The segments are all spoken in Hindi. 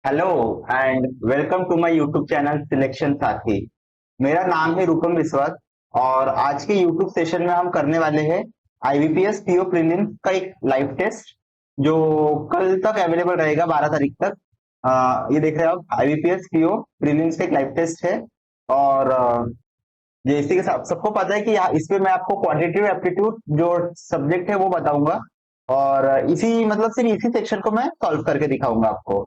Hello and welcome to my YouTube channel selection साथी। मेरा नाम है रूपम विश्वास और आज के यूट्यूब सेशन में हम करने वाले हैं आईबीपीएस पीओ प्रीलिम्स का एक लाइव टेस्ट जो कल तक अवेलेबल रहेगा 12 तारीख तक। ये देख रहे हो आप आईबीपीएस पीओ प्रीलिम्स का एक लाइव टेस्ट है। और जैसे कि सबको पता है कि यहाँ इस पे मैं आपको क्वांटिटेटिव एप्टीट्यूड जो सब्जेक्ट है वो बताऊंगा और इसी मतलब सिर्फ इसी सेक्शन को मैं सॉल्व करके दिखाऊंगा आपको।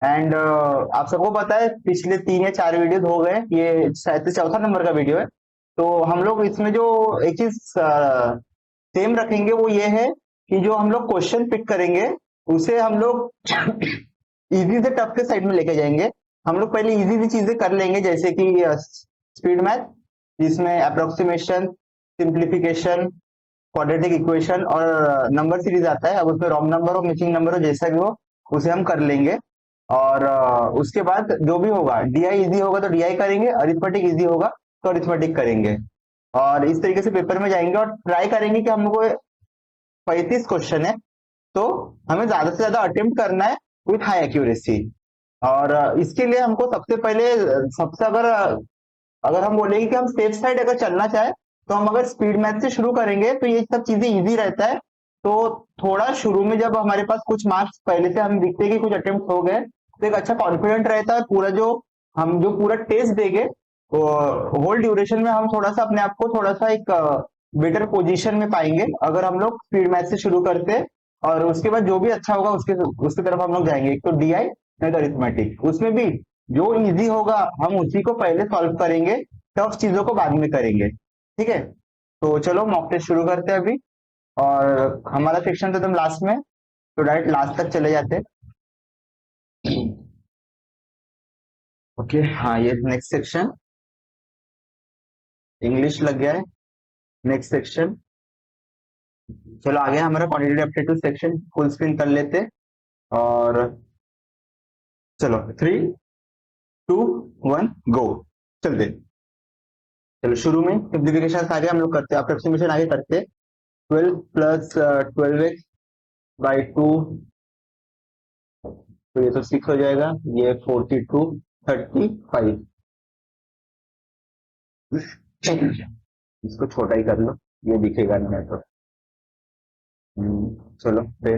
एंड आप सबको पता है पिछले 3 या 4 वीडियोस हो गए, ये शायद से चौथा नंबर का वीडियो है। तो हम लोग इसमें जो एक चीज सेम रखेंगे वो ये है कि जो हम लोग क्वेश्चन पिक करेंगे उसे हम लोग इजी से टफ के साइड में लेके जाएंगे। हम लोग पहले इजी इजी चीजें कर लेंगे जैसे कि स्पीड मैथ जिसमें अप्रोक्सीमेशन, सिंप्लीफिकेशन, क्वाड्रेटिक इक्वेशन और नंबर सीरीज आता है। अब उसमें रॉन्ग नंबर हो, मिसिंग नंबर हो, जैसा भी हो उसे हम कर लेंगे। और उसके बाद जो भी होगा डीआई इजी होगा तो डीआई करेंगे, अरिथमेटिक इजी होगा तो अरिथमेटिक करेंगे। और इस तरीके से पेपर में जाएंगे और ट्राई करेंगे कि हम लोग को 35 क्वेश्चन है तो हमें ज्यादा से ज्यादा अटेम्प्ट करना है विथ हाई एक्यूरेसी। और इसके लिए हमको सबसे पहले सबसे अगर हम बोलेंगे कि हम सेफ साइड अगर चलना चाहे तो हम अगर स्पीड मैथ से शुरू करेंगे तो ये सब चीजें इजी रहता है। तो थोड़ा शुरू में जब हमारे पास कुछ मार्क्स पहले से हम दिखते हैं कि कुछ अटेम्प्ट हो गए तो एक अच्छा कॉन्फिडेंट रहता है। पूरा जो पूरा टेस्ट देंगे होल ड्यूरेशन में हम थोड़ा सा अपने आप को थोड़ा सा एक बेटर पोजीशन में पाएंगे अगर हम लोग स्पीड मैथ से शुरू करते हैं। और उसके बाद जो भी अच्छा होगा उसके उसकी तरफ हम लोग जाएंगे, एक तो डीआई नहीं तो अरिथमेटिक। उसमें भी जो इजी होगा हम उसी को पहले सॉल्व करेंगे, टफ चीजों को बाद में करेंगे। ठीक है, तो चलो मॉक टेस्ट शुरू करते हैं अभी। और हमारा सेक्शन तो एकदम लास्ट में, तो डायरेक्ट लास्ट तक चले जाते हैं। ओके हाँ, ये नेक्स्ट सेक्शन इंग्लिश लग गया है। नेक्स्ट सेक्शन, चलो आगे हमारा quantitative aptitude section full screen कर लेते। और चलो 3, 2, 1 गो, चलते। चलो शुरू में सिंप्लीफिकेशन आगे हम लोग करते हैं, अप्रोक्सीमेशन आगे करते। 12 + 12x/2, तो ये तो 6 हो जाएगा, ये 42, 35। इसको छोटा ही कर लो, ये दिखेगा नहीं तो। चलो फिर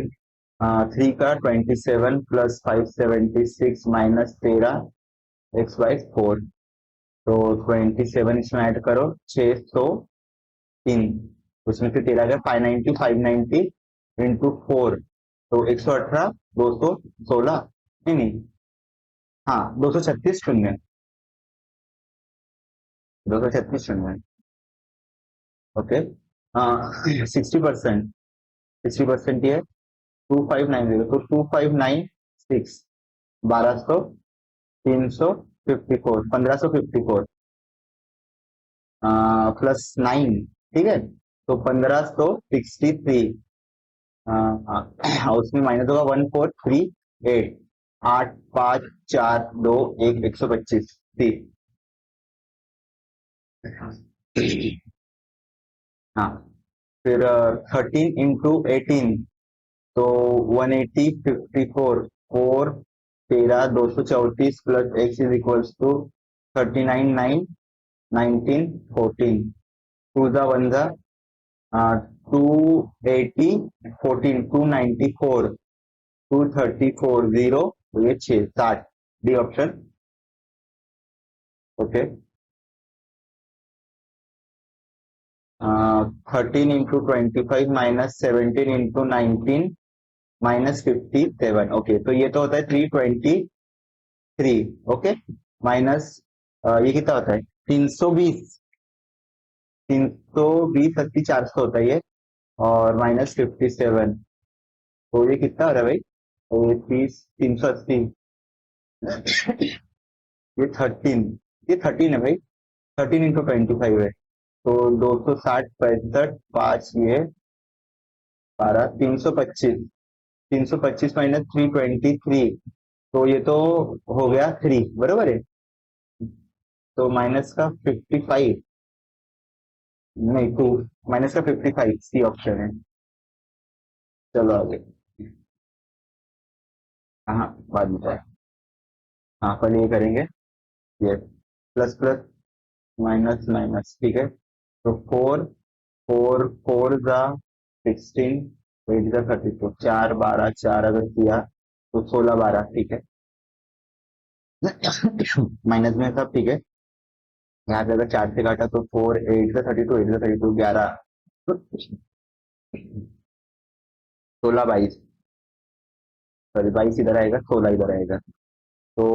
3 का 27 + 576 -13 x/4। तो 27 इसमें ऐड करो, 603। उसमें से 13 गया, 590 इंटू 4, तो 118, 216, नहीं नहीं, हाँ 236 शून्य, 236 शून्य। ओके, 60%, 60% ये 2590, तो 2596, 1200, 354, 1554 +9। ठीक है, तो 1563। उसमें माइनस होगा 1438, 8, 5, 4, 2, 1, 125। हाँ, फिर 13 × 18, तो 180, 54, 4, 13, 234 plus x is equals to 39, 9, 19, 14, 2 ज़ा 1 ज़ा 280, 14, 294, 234, 0, तो ये 6, 60, डी ऑप्शन। ओके, 13 × 25 -17 × 19 -57। ओके, तो ये तो होता है 323। ओके, माइनस ये कितना होता है 320, 320 80 400 होता है ये, और -57, तो ये कितना हो रहा है भाई, तो ये 30, 380, ये 13, ये 13 है भाई, 13 × 25 है, तो 260, 65, 5, ये 12, 325, 325 -323, तो ये तो हो गया 3 बरोबर है। तो माइनस का 55, नहीं 2, माइनस का 55 सी ऑप्शन है। चलो आगे, हाँ बाद में बताए। हाँ पहले ये करेंगे, ये प्लस प्लस माइनस माइनस, ठीक है। तो फोर, फोर फोर जा 16, एट जा 32, चार बारह, चार अगर किया तो 16 12, ठीक है। माइनस में सब ठीक है। यहाँ पे अगर चार से काटा तो फोर एट जा 32, एट जा 32 11, 16 22, सॉरी 22 इधर आएगा, 16 इधर आएगा। तो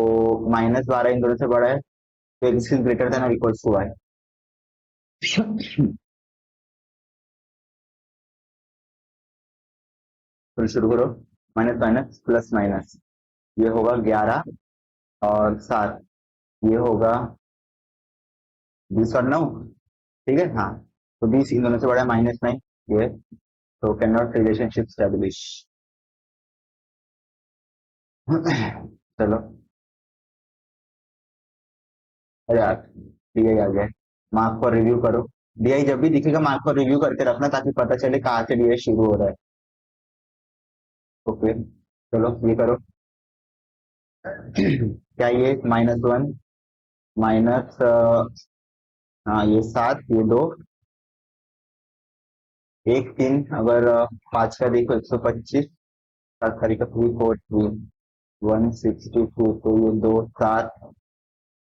-12 इन दोनों से बड़ा है, तो दिस इज ग्रेटर देन और इक्वल्स टू वाई। फिर शुरू करो, माइनस माइनस प्लस माइनस, ये होगा 11 और 7, ये होगा 20 और 9, ठीक है। हाँ, तो 20 इन दोनों से बड़ा है, -9 ये, तो कैन नॉट रिलेशनशिप स्टैब्लिश। चलो, अरे यार डीआई आ गया, मार्क को रिव्यू करो। डीआई जब भी दिखेगा मार्क को रिव्यू करके रखना, ताकि पता चले कहाँ से डीआई शुरू हो रहा है। ओके, चलो ये करो। क्या ये -1, माइनस, हाँ ये 7, ये 2, एक 3, अगर 5 का देखो 125, 7 तारीख का 343, 162, तो ये 2 7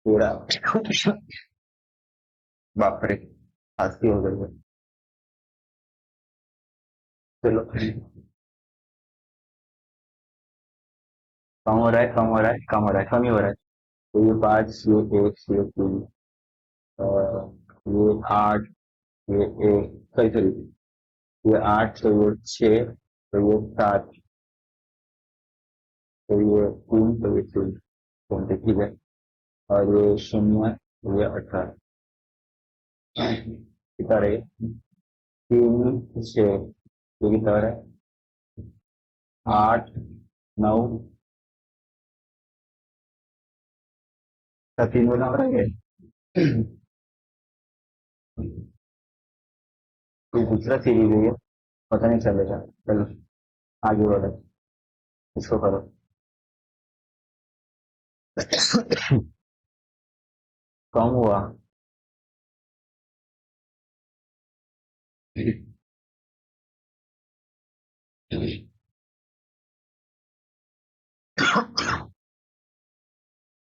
13। बाप रे, खांसी हो गई है। चलो, कम हो रहा है, कम हो रहा है, कम हो रहा है, कम ही हो रहा है। तो ये 5, ये 1, ये 3, ये 8, ये 1, सही सही, ये 8, तो ये 6, तो ये 7, तो ये 3, तो ये 3, तो ठीक है। और ये 0, तो ये 18, कितना रहे, 3 6, ये कितना रहा है, 8 9, 3 गुना हो रहा है। कोई दूसरा सीरीज है ये, पता नहीं चलेगा। चलो आगे बढ़ो, इसको करो। कम हुआ।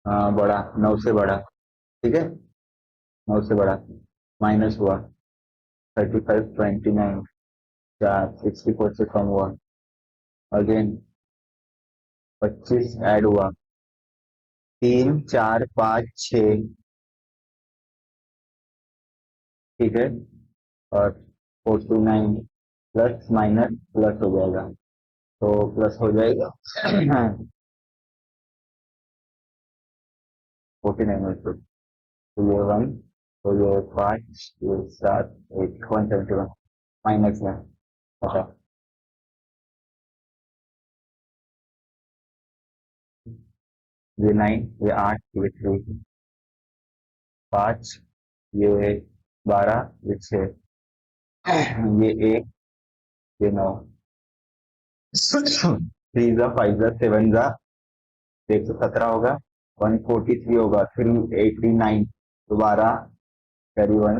हाँ बड़ा, 9 से बड़ा, ठीक है, 9 से बड़ा, माइनस हुआ, 35 29, 4 64 से कम हुआ, अगेन 25 ऐड हुआ, 3 4 5 6, ठीक है। और 49, प्लस माइनस प्लस हो जाएगा, तो प्लस हो जाएगा। 49 में से, तो ये 1, तो ये 5, ये 7, 8 171, माइनस में, अच्छा, ये 9, ये 8, ये 3, 5, ये 12, ये 6, ये 1, ये 9, 3 जा 5 जा 7 जा 117 होगा, 143 होगा, 389 दोबारा, कैरी 1,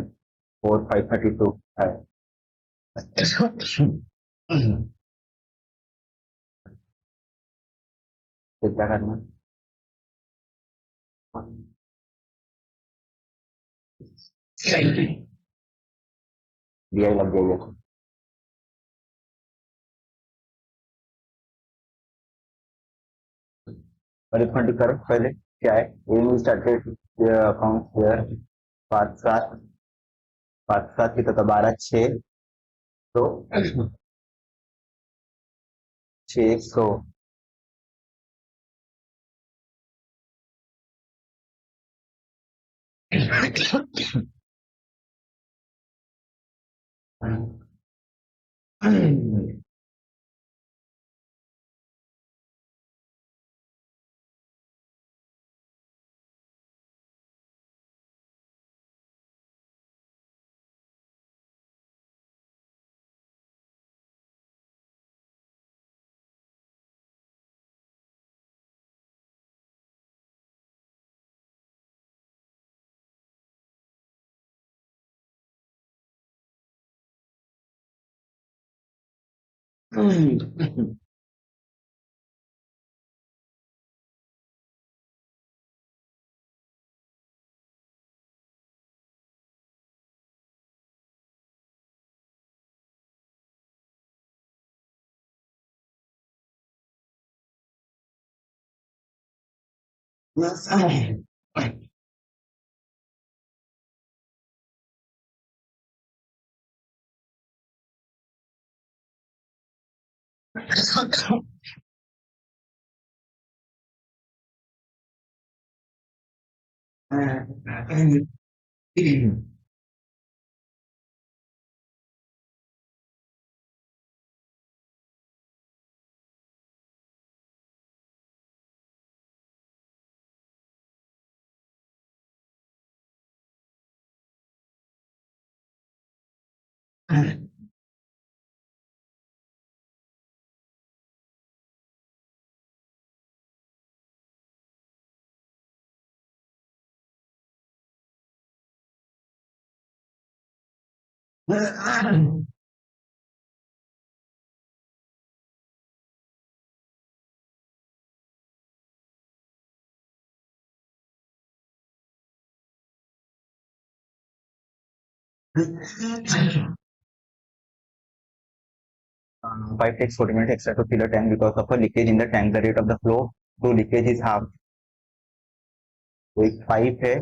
4 5 32 है। फिर क्या करना, डीआई लग गई है। अरिथमेटिक करो पहले, क्या है, ए स्टार्टेड अकाउंट हियर, 5 7, 5 7 की तो 12 6, तो 600। Pipe takes 40 minutes extra to fill a tank because of a leakage in the tank. The rate of the flow to leakage is half. तो एक पाइप है,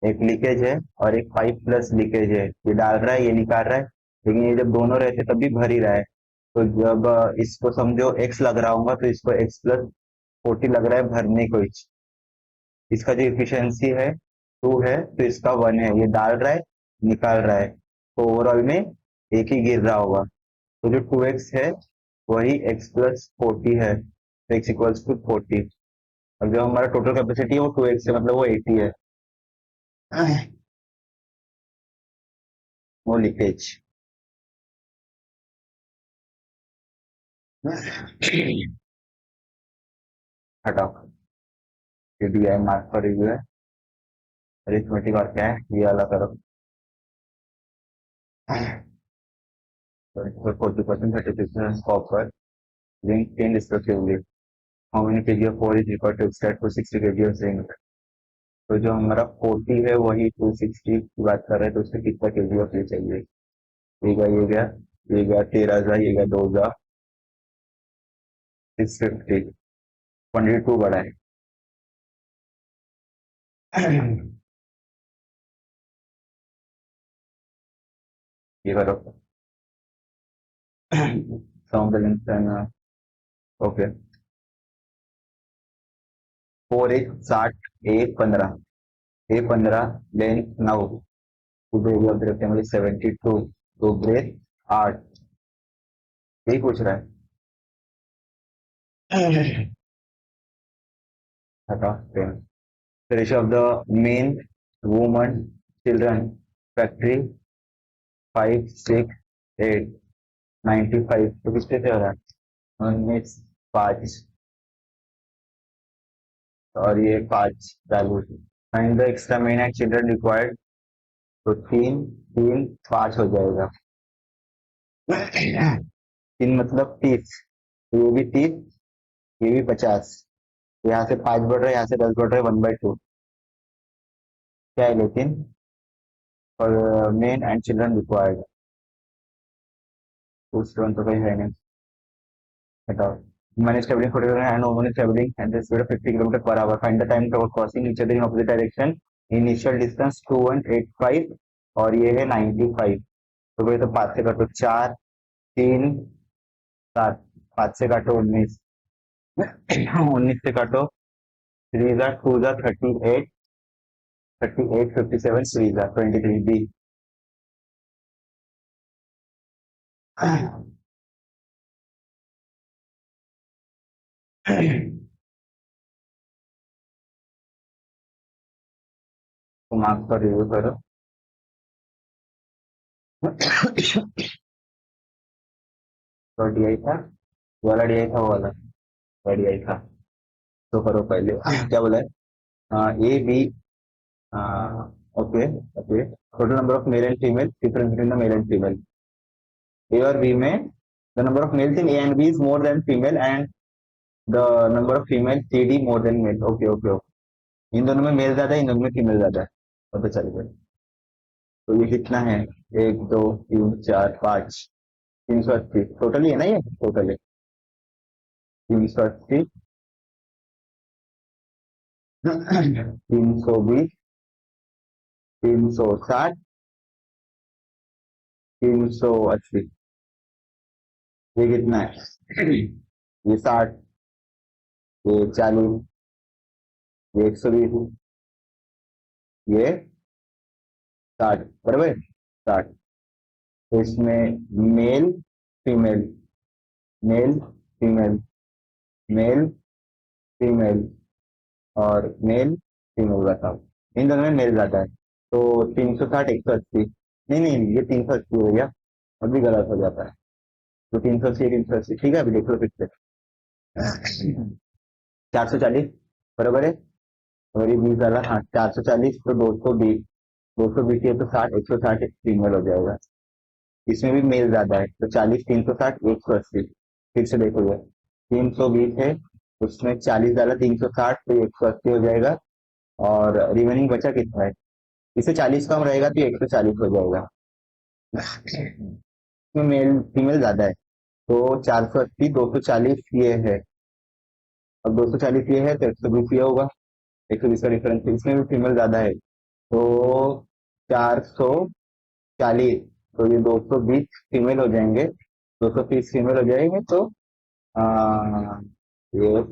एक लीकेज है और एक पाइप प्लस लीकेज है। ये डाल रहा है, ये निकाल रहा है, लेकिन ये जब दोनों रहते तब भी भर ही रहा है। तो जब इसको समझो x लग रहा होगा तो इसको x प्लस 40 लग रहा है भरने को। इसका जो इफिशियंसी है 2 है तो इसका 1 है। ये डाल रहा है, निकाल रहा है, तो ओवरऑल में एक ही गिर रहा होगा। तो जो 2x है वही x प्लस 40 है, तो x इक्वल्स टू 40। और जो हमारा टोटल कैपेसिटी है वो 2x है, मतलब वो 80 है। वो लीकेज हटाओ, ये डी आई मार्क पर रिव्यू है। अरिथमेटिक और क्या है ये वाला करो। 40% 36% copper zinc tin respectively. How many kg of ore is required to extract 260 kg of zinc? तो जो हमारा 40 है वही 260 की बात कर रहे हैं, तो उससे कितना kg ऑफ ये चाहिए। ये गया, ये गया 13 ये गया 2 650। क्वान्टिटी 2 बड़ा है। ये करो। Sound balance okay. 4 एक 60 एक 15 लेंथ 9 रेक्टेंगल 72 तो ब्रेथ 8। यही पूछ रहा है। हटा 10। The ratio of the men, women, children, factory 5, 6, 8, 95 तो किसके से हो रहा है 19 5 और ये 5 value. Find the extra main and children required, तो 3 3 5 हो जाएगा। 3 मतलब 30, तो ये भी 30, ये भी 50। यहाँ से 5 बढ़ रहा है, यहाँ से 10 बढ़ रहा है, 1/2 क्या है लेकिन for main and children required. उस तो कोई है नहीं, बताओ। Man is traveling 40 and woman is traveling at the speed of 50 km per hour. Find the time crossing each other in opposite direction. Initial distance 2185 और ये है 95। तो भाई तो 5 से काटो 4 3 7, 5 से काटो 19, 19 से काटो 3 जा 2 जा 38, 38 57 3 जा 23 बी। तो मार्क्स पर रिव्यू करो। तो डीआई था, वो वाला डीआई था, वो वाला डीआई था। तो करो पहले क्या बोला है A B okay okay. Total number of male and female, difference between the male and female. A और बी में the number of males in A and B is more than female and the number of female C D more than male. Okay okay okay, इन दोनों में मेल ज्यादा है, इन दोनों में फीमेल ज्यादा है, पता चल गया। तो ये कितना है, 1 2 3 4 5, 380 टोटल ही है ना, ये टोटल है 380, 320, 360, 380। ये कितना है, ये 60, ये 40, ये 120, ये 60, बराबर 60। तो इसमें male female, male female, male female और मेल फीमेल बताओ, इन दोनों में मेल ज्यादा है। तो 360 180, नहीं नहीं ये 380 हो गया, अभी गलत हो जाता है। तो 380 380, ठीक है, अभी देख लो फिर से। 440 बराबर है, और ये 20 डाला, हाँ 440, तो 220, 220 है तो 60, 160 फीमेल हो जाएगा। इसमें भी मेल ज्यादा है, तो 40, 360, 180, फिर से देखोगे 320 है, उसमें 40 डाला, 360, तो 180 हो जाएगा। और रिमेनिंग बचा कितना है, इससे 40 कम रहेगा तो 140 हो जाएगा। इसमें मेल फीमेल ज्यादा है, तो 480, 240 ये है, अब 240 ये है तो 120 ये होगा, 120 का डिफरेंस है, इसमें भी फीमेल ज्यादा है, तो 440, तो ये 220 फीमेल हो जाएंगे, 230 फीमेल हो जाएंगे, तो ये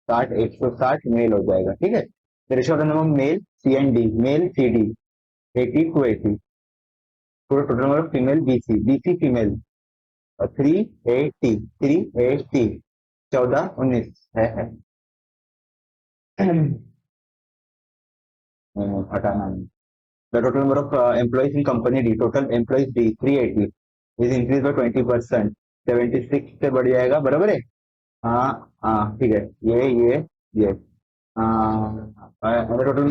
60, 160 मेल हो जाएगा, ठीक है। Ratio of the number male C and D, male C D 80 to 80, पूरा total number female BC, BC female 380, 380, 14 19 है। हटाना नहीं। The total number of employees in company D, total employees D 380 is increased by 20%, 76 से बढ़ जाएगा, बराबर है। हाँ हाँ ठीक है, ये टोटल